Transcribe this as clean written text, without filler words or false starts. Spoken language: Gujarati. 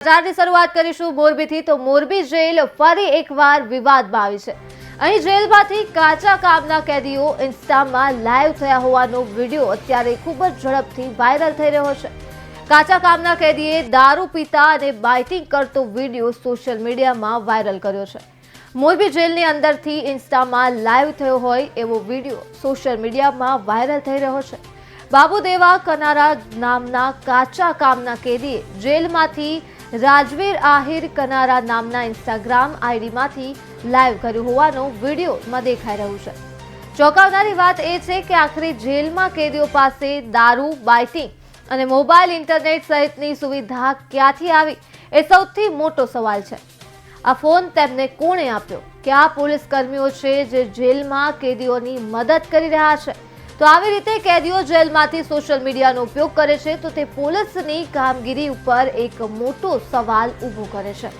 સમાચારની શરૂઆત કરીશું મોરબીથી। તો મોરબી જેલ ફરી એકવાર વિવાદમાં આવી છે। અહીં જેલમાંથી કાચા કામના કેદીઓ ઇન્સ્ટામાં લાઈવ થયા હોવાનો વિડીયો અત્યારે ખૂબ જ ઝડપથી વાયરલ થઈ રહ્યો છે। કાચા કામના કેદીએ દારૂ પીતા અને બાઇટિંગ કરતો વિડીયો સોશિયલ મીડિયામાં વાયરલ કર્યો છે। મોરબી જેલની અંદરથી ઇન્સ્ટામાં લાઈવ થયો હોય એવો વિડીયો સોશિયલ મીડિયામાં વાયરલ થઈ રહ્યો છે। બાબુદેવા કનારા નામના કાચા કામના કેદીએ જેલમાંથી રાજવીર આહિર કનારા નામના ઇન્સ્ટાગ્રામ આઈડીમાંથી લાઈવ કર્યું હોવાનો વિડીયોમાં દેખાઈ રહ્યું છે। ચોંકાવનારી વાત એ છે કે આખરે જેલમાં કેદીઓ પાસે દારૂ, બાઇટિંગ અને મોબાઈલ ઇન્ટરનેટ સહિતની સુવિધા ક્યાંથી આવી એ સૌથી મોટો સવાલ છે। આ ફોન તેમને કોણે આપ્યો? કયા પોલીસ કર્મીઓ છે જે જેલમાં કેદીઓની મદદ કરી રહ્યા છે? તો આવી રીતે કેદીઓ જેલમાંથી સોશિયલ મીડિયાનો ઉપયોગ કરે છે તો તે પોલીસની કામગીરી ઉપર એક મોટો સવાલ ઊભો કરે છે।